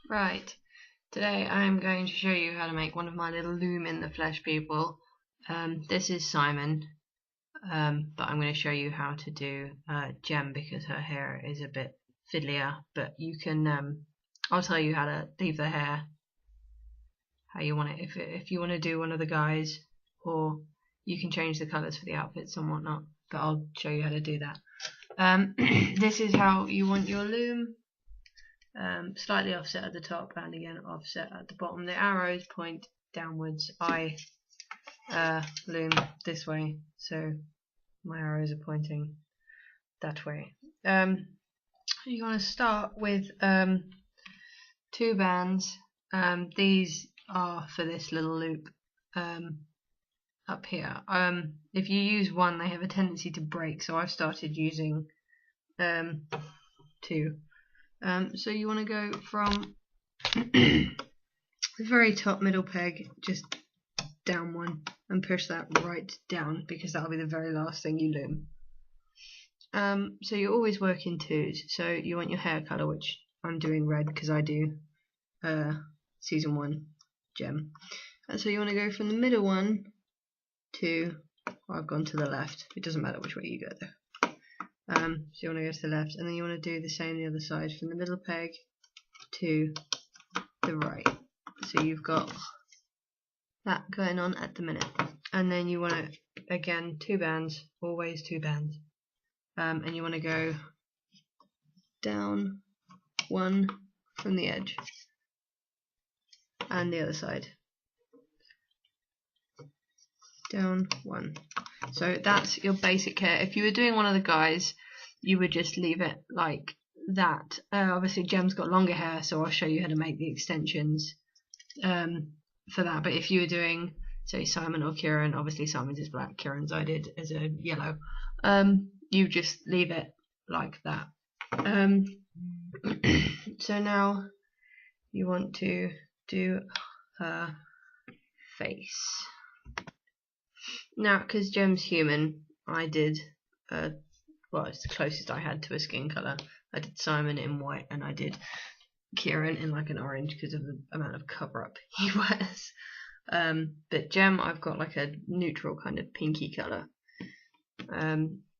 Right, today I'm going to show you how to make one of my little Loom in the flesh people. This is Simon, but I'm going to show you how to do Gem because her hair is a bit fiddlier, but you can, I'll tell you how to leave the hair how you want it, if you want to do one of the guys, or you can change the colours for the outfits and whatnot, but I'll show you how to do that. This is how you want your Loom. Slightly offset at the top and again offset at the bottom. The arrows point downwards. I loom this way, so my arrows are pointing that way. You want to start with 2 bands. These are for this little loop up here. If you use one, they have a tendency to break, so I've started using 2. So you want to go from the very top middle peg, just down 1, and push that right down because that'll be the very last thing you loom. So you always work in 2s. So you want your hair colour, which I'm doing red because I do season 1 Gem. And so you want to go from the middle one to, I've gone to the left. It doesn't matter which way you go there. So you want to go to the left, and then you want to do the same the other side, from the middle peg to the right. So you've got that going on at the minute, and then you want to, again, 2 bands, always 2 bands, and you want to go down 1 from the edge, and the other side, down 1. So that's your basic hair. If you were doing one of the guys, you would just leave it like that. Obviously Gem's got longer hair, so I'll show you how to make the extensions for that. But if you were doing, say, Simon or Kieran, obviously Simon's is black, Kieran's I did as a yellow, you just leave it like that. So now you want to do her face. Now, because Gem's human, I did, well, it's the closest I had to a skin colour. I did Simon in white, and I did Kieran in like an orange because of the amount of cover-up he wears. But Gem, I've got like a neutral kind of pinky colour.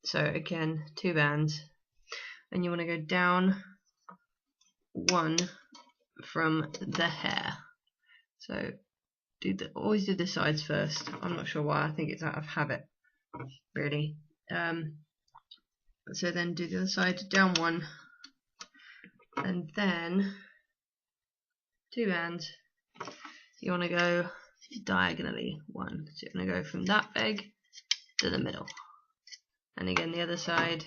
So again, 2 bands, and you want to go down 1 from the hair. So always do the sides first. I'm not sure why. I think it's out of habit, really. So then do the other side, down 1, and then 2 bands. You want to go diagonally 1. So you're going to go from that peg to the middle, and again the other side.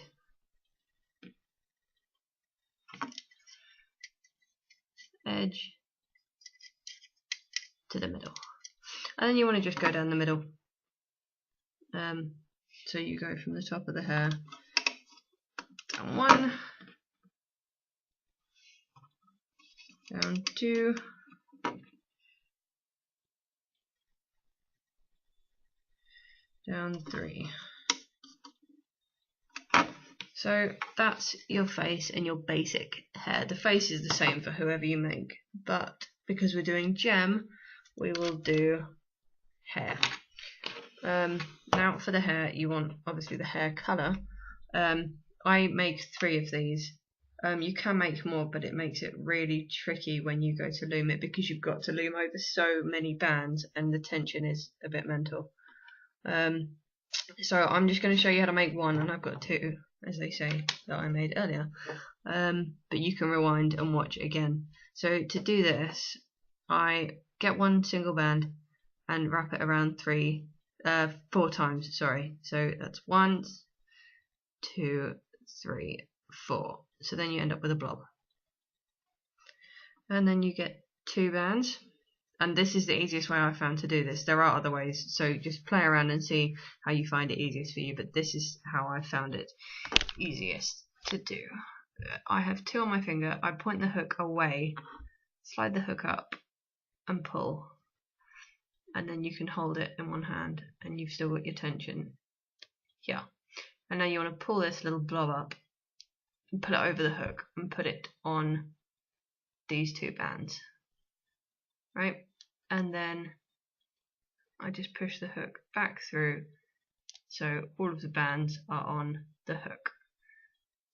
Edge to the middle, and then you want to just go down the middle. So you go from the top of the hair, down 1, down 2, down 3. So that's your face and your basic hair. The face is the same for whoever you make, but because we're doing Gem, we will do hair. Now for the hair, you want obviously the hair colour. I make 3 of these. You can make more, but it makes it really tricky when you go to loom it because you've got to loom over so many bands and the tension is a bit mental. So I'm just going to show you how to make 1, and I've got 2, as they say, that I made earlier. But you can rewind and watch again. So to do this, I get 1 single band and wrap it around 4 times, sorry. So that's 1, 2, 3, 4. So then you end up with a blob. And then you get 2 bands. And this is the easiest way I found to do this. There are other ways, so just play around and see how you find it easiest for you. But this is how I found it easiest to do. I have 2 on my finger. I point the hook away, slide the hook up, and pull. And then you can hold it in one hand, and you've still got your tension here. And now you want to pull this little blob up and put it over the hook and put it on these two bands, right? And then I just push the hook back through so all of the bands are on the hook.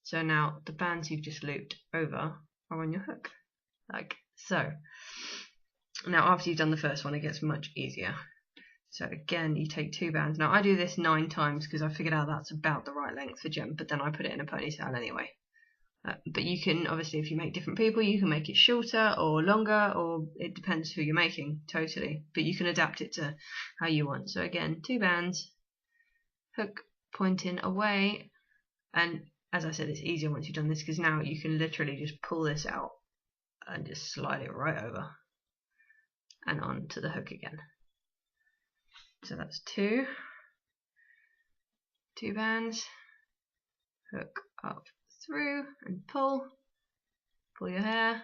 So now the bands you've just looped over are on your hook, like so. Now after you've done the first one, it gets much easier. So again, you take two bands. Now I do this 9 times because I figured out that's about the right length for Gem, but then I put it in a ponytail anyway. But you can, obviously, if you make different people, you can make it shorter or longer, or it depends who you're making, totally. But you can adapt it to how you want. So again, 2 bands, hook pointing away, and as I said, it's easier once you've done this because now you can literally just pull this out and just slide it right over and on to the hook again. So that's 2 bands, hook up through and pull your hair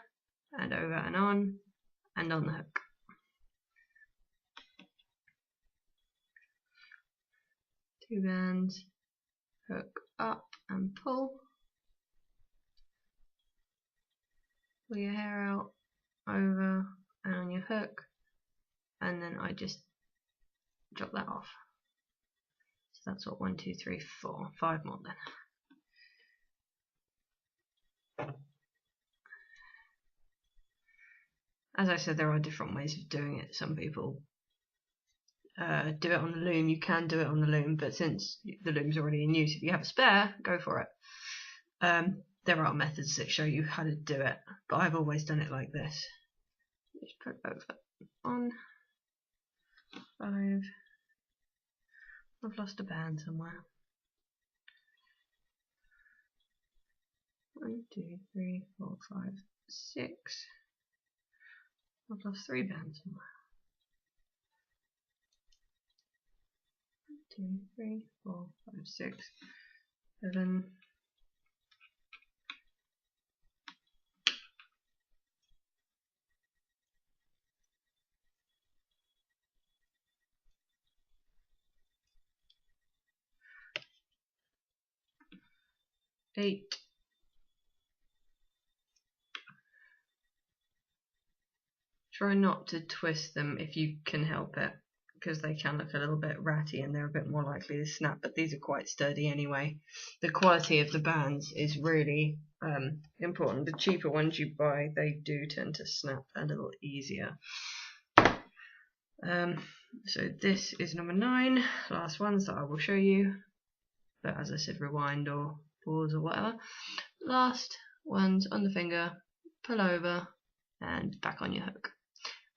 and over and on the hook. Two bands, hook up and pull your hair out, over and on your hook, and then I just drop that off. So that's what 1, 2, 3, 4, 5 more then. As I said, there are different ways of doing it. Some people do it on the loom. You can do it on the loom, but since the loom's already in use, if you have a spare, go for it. There are methods that show you how to do it, but I've always done it like this. Just put over on 5. I've lost a band somewhere. 1, 2, 3, 4, 5, 6. I've lost 3 bands somewhere. 1, 2, 3, 4, 5, 6, 7. 8. Try not to twist them if you can help it, because they can look a little bit ratty and they're a bit more likely to snap, but these are quite sturdy anyway. The quality of the bands is really important. The cheaper ones you buy, they do tend to snap a little easier. So this is number 9, last ones that I will show you, but as I said, rewind or pause or whatever. Last ones on the finger, pull over and back on your hook.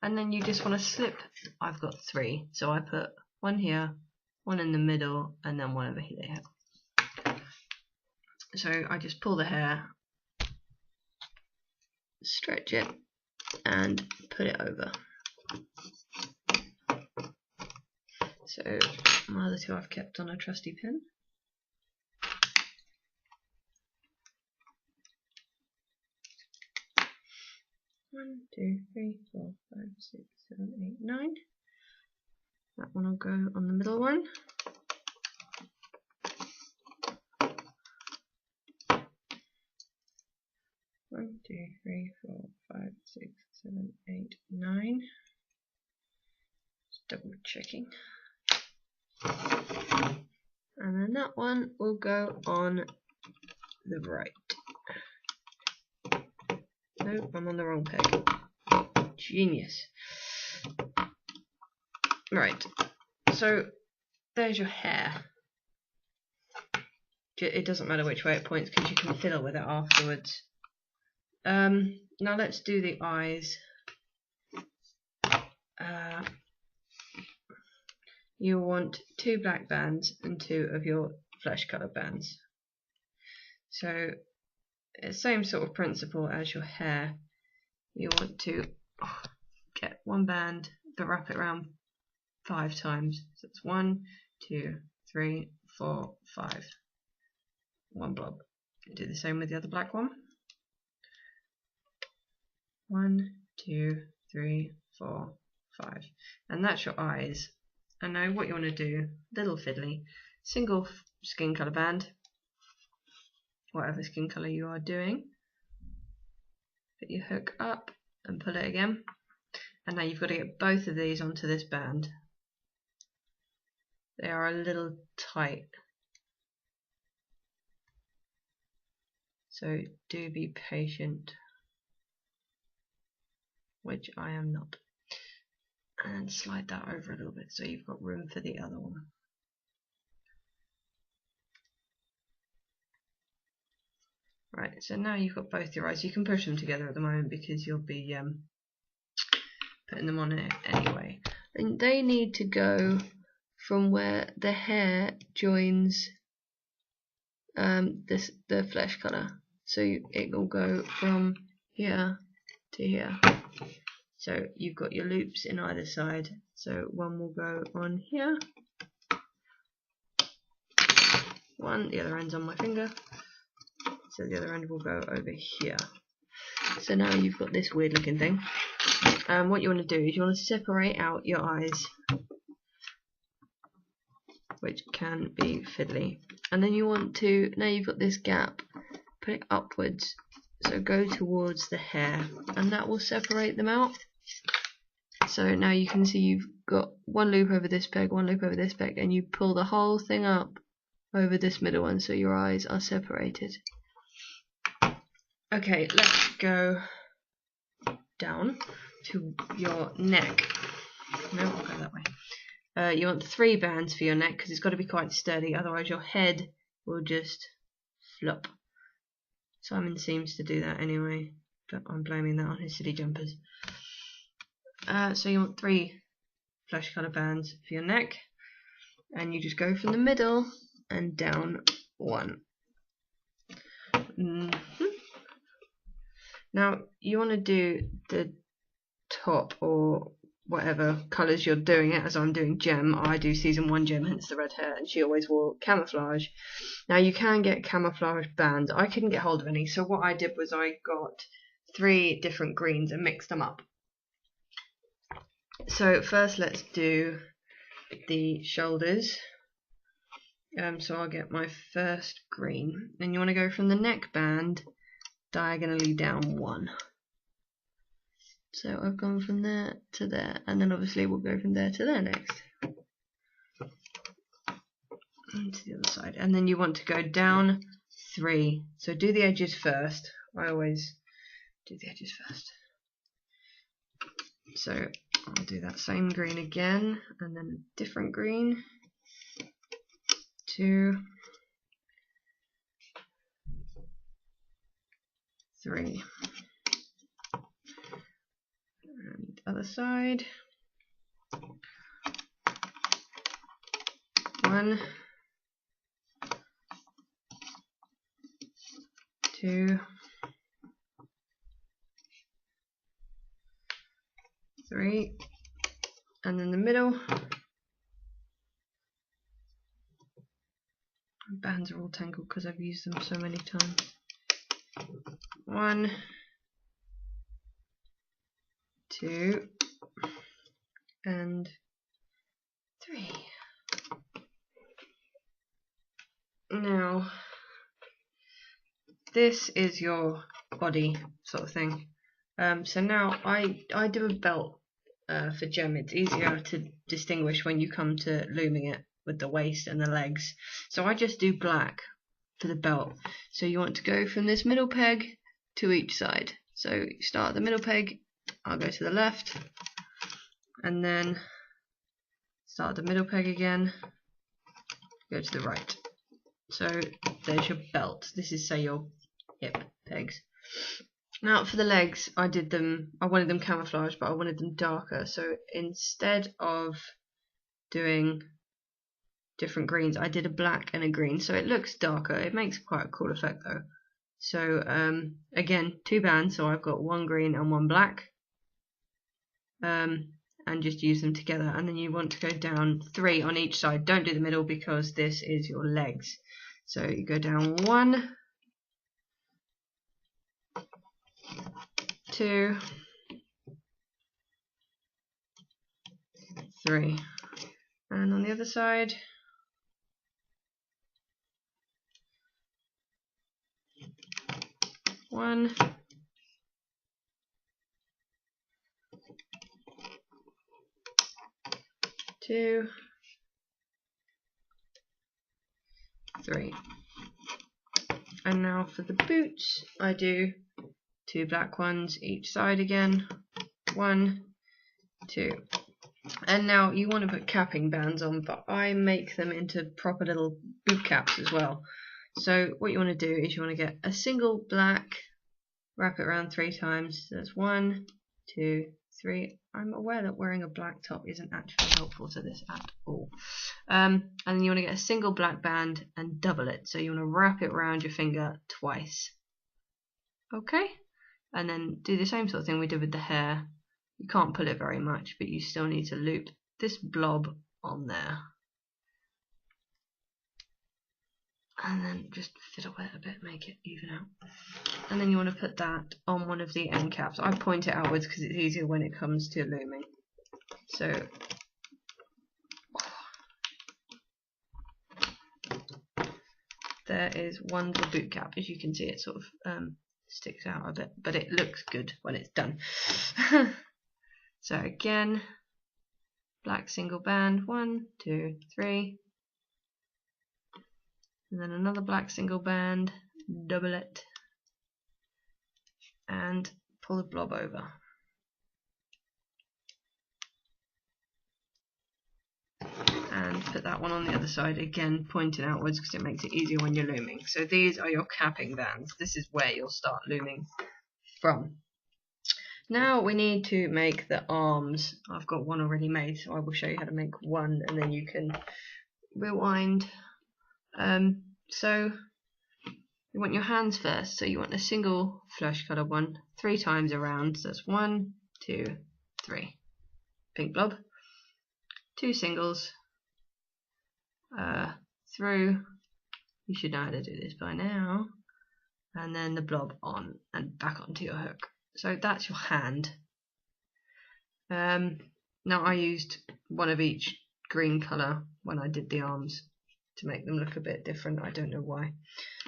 And then you just want to slip. I've got 3, so I put 1 here, 1 in the middle, and then 1 over here. So I just pull the hair, stretch it, and put it over. So my other 2 I've kept on a trusty pin. One, 2, 3, 4, 5, 6, 7, 8, 9. That one will go on the middle one. One, 2, 3, 4, 5, 6, 7, 8, 9. Just double checking. And then that one will go on the right. No, I'm on the wrong peg. Genius. Right, so there's your hair. It doesn't matter which way it points because you can fiddle with it afterwards. Now let's do the eyes. You want 2 black bands and 2 of your flesh colour bands. So same sort of principle as your hair. You want to get 1 band but wrap it around 5 times. So it's 1, 2, 3, 4, 5. 1 blob. Do the same with the other black one. 1, 2, 3, 4, 5. And that's your eyes. And now what you want to do, little fiddly, single skin colour band, whatever skin colour you are doing. put your hook up and pull it again. And now you've got to get both of these onto this band. They are a little tight, so do be patient, which I am not. And slide that over a little bit so you've got room for the other one. Right, so now you've got both your eyes. You can push them together at the moment because you'll be putting them on it anyway. And they need to go from where the hair joins the flesh colour. So it will go from here to here. So you've got your loops in either side. So one will go on here. One, the other end's on my finger. So the other end will go over here. So now you've got this weird looking thing. What you want to do is you want to separate out your eyes, which can be fiddly. And then you want to, now you've got this gap, put it upwards. So go towards the hair, and that will separate them out. So now you can see you've got one loop over this peg, one loop over this peg, and you pull the whole thing up over this middle one so your eyes are separated. Okay, let's go down to your neck. No, I'll go that way. You want 3 bands for your neck because it's got to be quite sturdy, otherwise your head will just flop. Simon seems to do that anyway, but I'm blaming that on his silly jumpers. So you want 3 flesh colour bands for your neck, and you just go from the middle and down 1. Now you want to do the top or whatever colours you're doing it. As I'm doing Gem, I do season 1 Gem, hence the red hair, and she always wore camouflage. Now you can get camouflage bands. I couldn't get hold of any, so what I did was I got 3 different greens and mixed them up. So first let's do the shoulders. So I'll get my first green, and you want to go from the neck band diagonally down 1. So I've gone from there to there, and then obviously we'll go from there to there next. And to the other side. And then you want to go down 3. So do the edges first. I always do the edges first. So I'll do that same green again, and then a different green. 2, 3. And other side. 1, 2, 3, and then the middle. Bands are all tangled because I've used them so many times. 1, 2, and 3. Now, this is your body sort of thing. So now I do a belt for Gem. It's easier to distinguish when you come to looming it with the waist and the legs. So I just do black for the belt. So you want to go from this middle peg to each side. So you start at the middle peg, I'll go to the left, and then start at the middle peg again, go to the right. So there's your belt. This is, say, your hip pegs. Now for the legs, I wanted them camouflaged, but I wanted them darker. So instead of doing different greens, I did a black and a green, so it looks darker. It makes quite a cool effect though. So again, 2 bands, so I've got 1 green and 1 black, and just use them together. And then you want to go down 3 on each side. Don't do the middle because this is your legs. So you go down 1, 2, 3, and on the other side. 1, 2, 3. And now for the boots, I do 2 black ones each side again. 1, 2. And now you want to put capping bands on, but I make them into proper little boot caps as well. So what you want to do is you want to get a single black, wrap it around 3 times. So that's 1, 2, 3. I'm aware that wearing a black top isn't actually helpful to this at all. And then you want to get a single black band and double it. So you want to wrap it around your finger twice. Okay? And then do the same sort of thing we did with the hair. You can't pull it very much, but you still need to loop this blob on there. And then just fiddle it a bit, make it even out. And then you want to put that on one of the end caps. I point it outwards because it's easier when it comes to looming. So there is one little boot cap. As you can see, it sort of sticks out a bit, but it looks good when it's done. So again, black single band, 1, 2, 3. And then another black single band, double it, and pull the blob over. And put that one on the other side, again pointing outwards because it makes it easier when you're looming. So these are your capping bands. This is where you'll start looming from. Now we need to make the arms. I've got one already made, so I will show you how to make one and then you can rewind. So you want your hands first, so you want a single flesh colour one 3 times around. So that's 1, 2, 3. Pink blob. 2 singles through. You should know how to do this by now. And then the blob on and back onto your hook. So that's your hand. Now I used one of each green colour when I did the arms to make them look a bit different. I don't know why.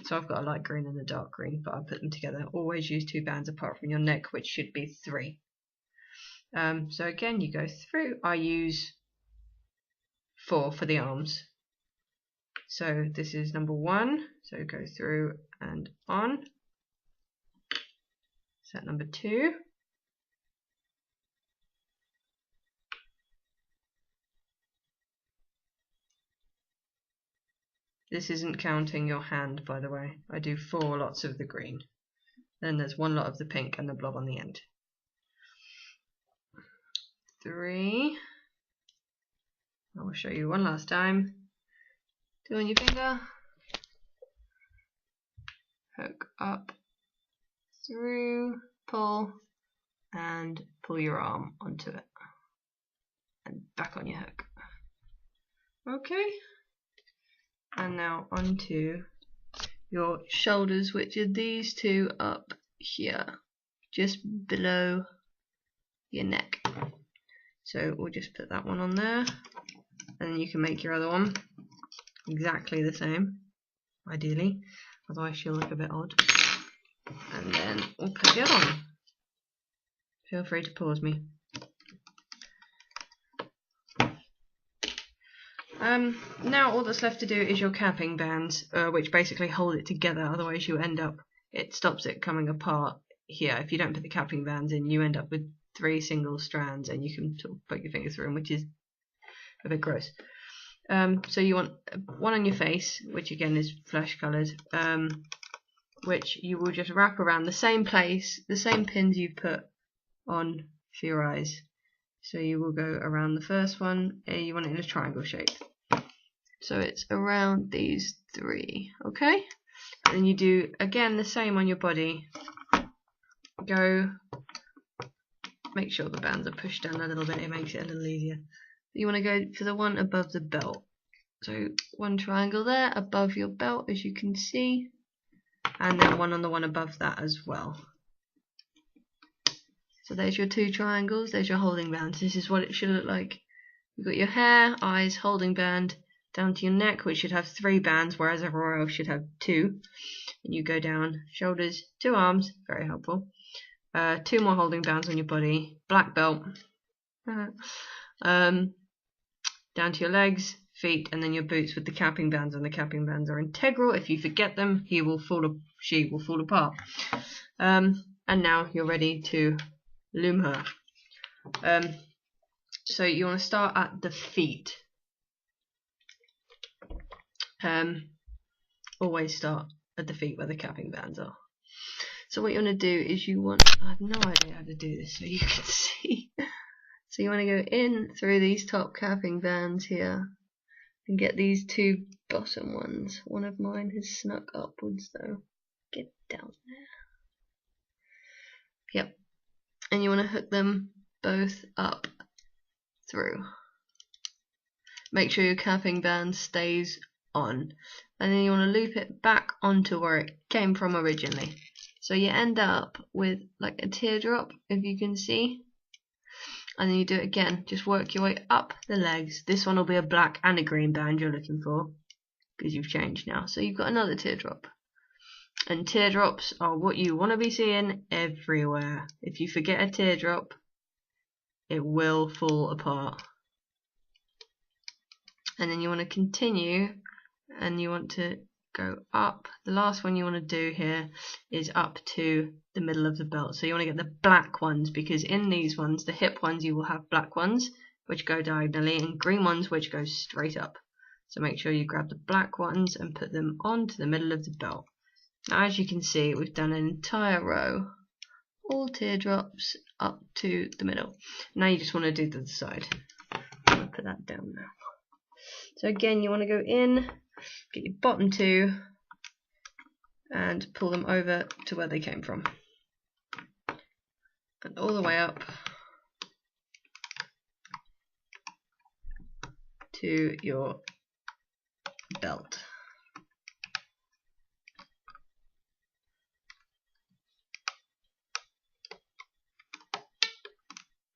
So I've got a light green and a dark green, but I put them together. Always use 2 bands apart from your neck, which should be 3. So again, you go through. I use 4 for the arms. So this is number 1. So go through and on. Set number 2. This isn't counting your hand, by the way. I do 4 lots of the green. Then there's 1 lot of the pink and the blob on the end. 3. I will show you one last time. 2 on your finger. Hook up, through, pull, and pull your arm onto it. And back on your hook. Okay. And now onto your shoulders, which are these 2 up here, just below your neck. So we'll just put that one on there, and then you can make your other one exactly the same, ideally, otherwise she'll look a bit odd. And then we'll put the other one. Feel free to pause me. Now all that's left to do is your capping bands, which basically hold it together, otherwise you end up, it stops it coming apart here. If you don't put the capping bands in, you end up with 3 single strands and you can sort of poke your finger through them, which is a bit gross. So you want one on your face, which again is flesh coloured, which you will just wrap around the same place, the same pins you've put on for your eyes. So you will go around the first one, you want it in a triangle shape. So it's around these 3, okay? And then you do again the same on your body. Go, make sure the bands are pushed down a little bit, it makes it a little easier. You want to go for the one above the belt. So 1 triangle there above your belt, as you can see, and then one on the one above that as well. So there's your 2 triangles, there's your holding bands. This is what it should look like. You've got your hair, eyes, holding band, down to your neck, which should have 3 bands, whereas everywhere else should have 2. And you go down, shoulders, 2 arms, very helpful. 2 more holding bands on your body, black belt, down to your legs, feet, and then your boots with the capping bands on. The capping bands are integral. If you forget them, she will fall apart. And now you're ready to loom her. So you want to start at the feet. Always start at the feet where the capping bands are. So what you want to do is I have no idea how to do this so you can see. So you want to go in through these top capping bands here and get these 2 bottom ones. One of mine has snuck upwards though. Get down there. Yep. And you want to hook them both up through. Make sure your capping band stays on. And then you want to loop it back onto where it came from originally. So you end up with like a teardrop, if you can see. And then you do it again. Just work your way up the legs. This one will be a black and a green band you're looking for, because you've changed now. So you've got another teardrop. And teardrops are what you want to be seeing everywhere. If you forget a teardrop, it will fall apart. And then you want to continue, and you want to go up. The last one you want to do here is up to the middle of the belt. So you want to get the black ones, because in these ones, the hip ones, you will have black ones which go diagonally and green ones which go straight up. So make sure you grab the black ones and put them onto the middle of the belt. Now as you can see, we've done an entire row, all teardrops up to the middle. Now you just want to do the other side. I'm going to put that down now. So again, you want to go in, get your bottom 2 and pull them over to where they came from. And all the way up to your belt.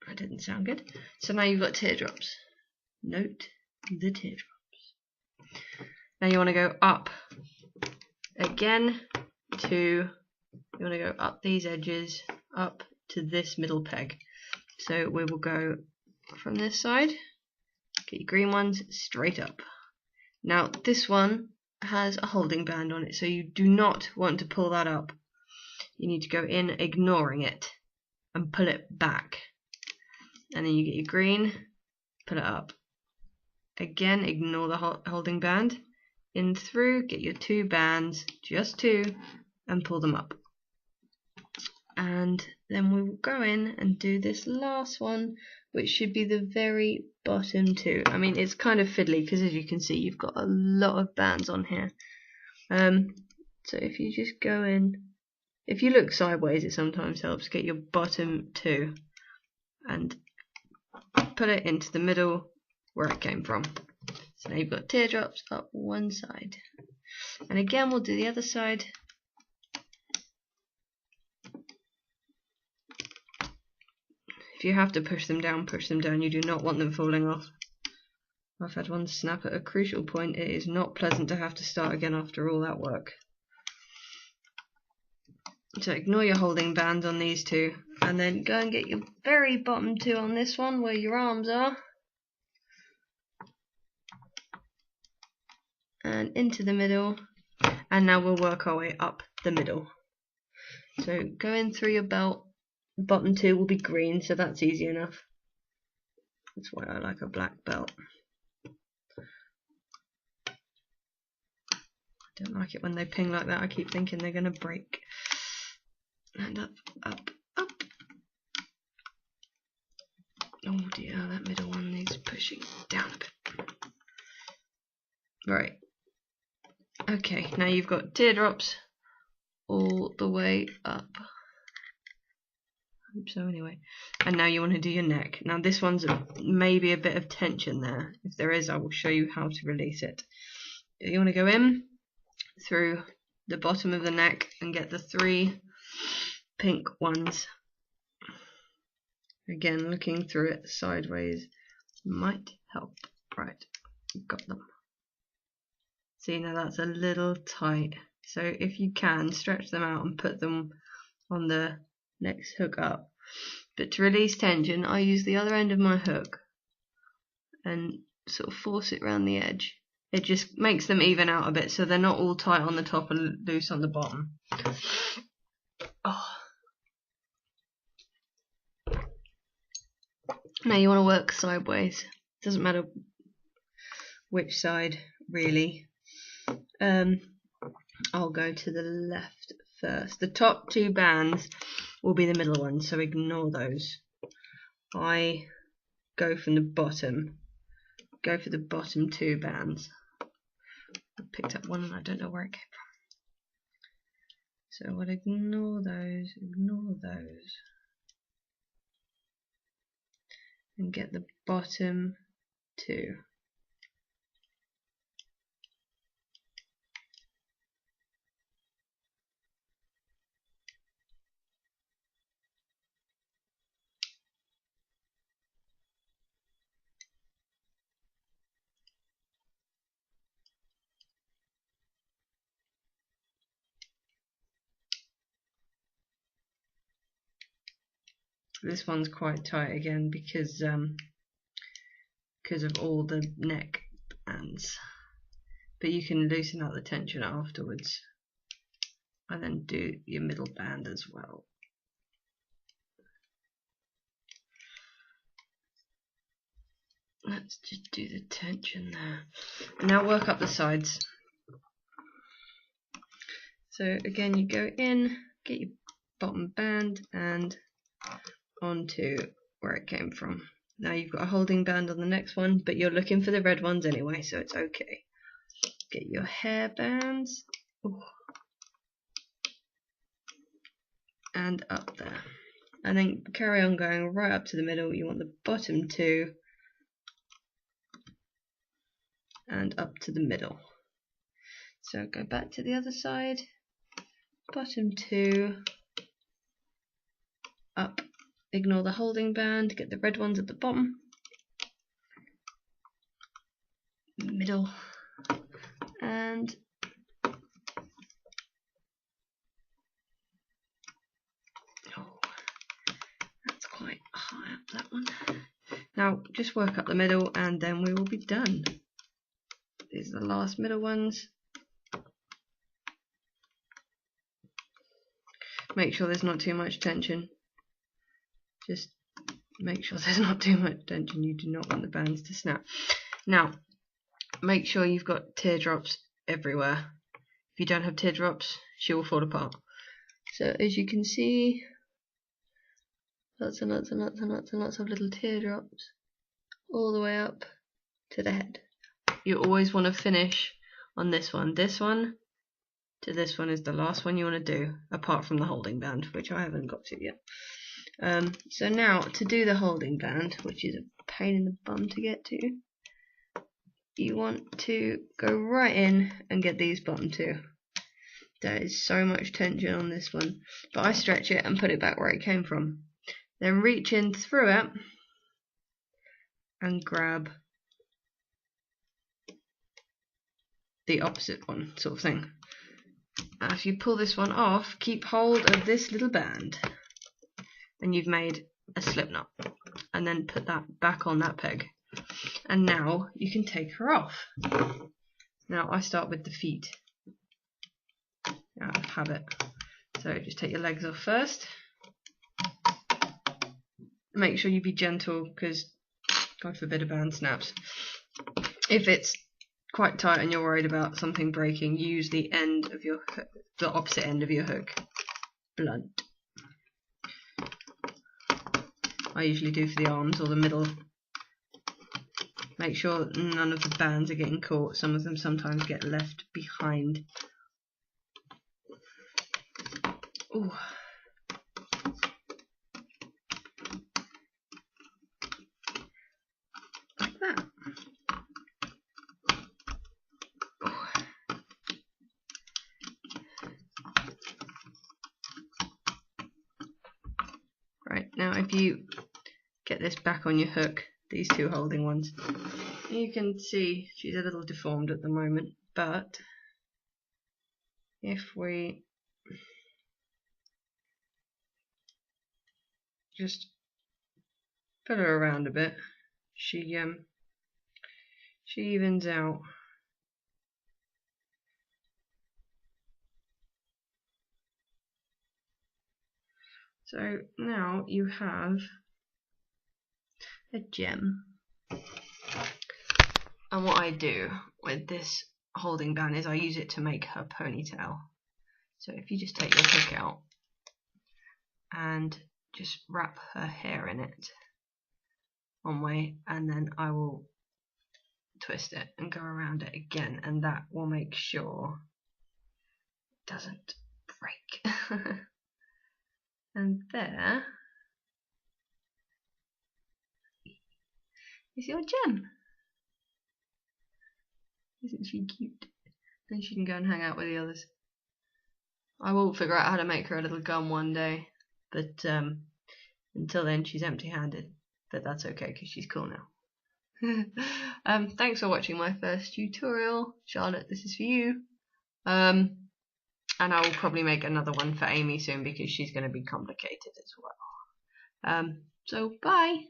That didn't sound good. So now you've got teardrops. Note the teardrops. Now you want to go up again you want to go up these edges, up to this middle peg. So we will go from this side, get your green ones straight up. Now this one has a holding band on it, so you do not want to pull that up. You need to go in ignoring it and pull it back. And then you get your green, pull it up. Again, ignore the holding band. In through, get your 2 bands, just 2, and pull them up. And then we will go in and do this last one, which should be the very bottom 2. I mean, it's kind of fiddly because as you can see, you've got a lot of bands on here. So if you just go in, if you look sideways, it sometimes helps. Get your bottom 2 and put it into the middle where it came from. So now you've got teardrops up one side. And again, we'll do the other side. If you have to push them down, push them down. You do not want them falling off. I've had one snap at a crucial point. It is not pleasant to have to start again after all that work. So ignore your holding band on these 2. And then go and get your very bottom 2 on this one where your arms are. And into the middle, and now we'll work our way up the middle. So go in through your belt, bottom 2 will be green, so that's easy enough. That's why I like a black belt. I don't like it when they ping like that. I keep thinking they're going to break. And up, up, up. Oh dear, that middle one needs pushing down a bit. Right. Okay, now you've got teardrops all the way up. I hope so anyway. And now you want to do your neck. Now this one's maybe a bit of tension there. If there is, I will show you how to release it. You want to go in through the bottom of the neck and get the 3 pink ones. Again, looking through it sideways might help. Right, got them. See, now that's a little tight. So if you can, stretch them out and put them on the next hook up. But to release tension, I use the other end of my hook and sort of force it around the edge. It just makes them even out a bit so they're not all tight on the top and loose on the bottom. Oh. Now you want to work sideways. Doesn't matter which side really. I'll go to the left first. The top two bands will be the middle ones, so ignore those. I go from the bottom. Go for the bottom two bands. I picked up one and I don't know where it came from. So we'll ignore those, and get the bottom two. This one's quite tight again because of all the neck bands, but you can loosen out the tension afterwards and then do your middle band as well. Let's just do the tension there, and now work up the sides. So again, you go in, get your bottom band and onto where it came from. Now you've got a holding band on the next one, but you're looking for the red ones anyway, so it's okay. Get your hair bands. Ooh. And up there. And then carry on going right up to the middle. You want the bottom two and up to the middle. So go back to the other side. Bottom two, up. Ignore the holding band, get the red ones at the bottom, middle, and oh, that's quite high up, that one. Now just work up the middle and then we will be done. These are the last middle ones. Make sure there's not too much tension. Just make sure there's not too much tension. You do not want the bands to snap. Now, make sure you've got teardrops everywhere. If you don't have teardrops, she will fall apart. So as you can see, lots and lots and lots and lots and lots of little teardrops all the way up to the head. You always want to finish on this one. This one to this one is the last one you want to do, apart from the holding band, which I haven't got to yet. So now to do the holding band, which is a pain in the bum to get to, you want to go right in and get these bottom two. There is so much tension on this one, but I stretch it and put it back where it came from. Then reach in through it and grab the opposite one, sort of thing. Now if you pull this one off, keep hold of this little band. And you've made a slip knot, and then put that back on that peg, and now you can take her off. Now I start with the feet out of habit, so just take your legs off first. Make sure you be gentle because God forbid a band snaps. If it's quite tight and you're worried about something breaking, use the end of your hook, the opposite end of your hook, blunt. I usually do for the arms or the middle. Make sure none of the bands are getting caught. Some of them sometimes get left behind. Ooh. Like that. Ooh. Right, now if you get this back on your hook, these two holding ones, you can see she's a little deformed at the moment, but if we just pull her around a bit. She evens out. So now you have a gem. And what I do with this holding band is I use it to make her ponytail. So if you just take your hook out and just wrap her hair in it one way, and then I will twist it and go around it again, and that will make sure it doesn't break. And there is your gem. Isn't she cute? Then she can go and hang out with the others. I will figure out how to make her a little gun one day, but until then she's empty-handed. But that's okay because she's cool now. Thanks for watching my first tutorial, Charlotte. This is for you. And I will probably make another one for Amy soon because she's going to be complicated as well. So bye.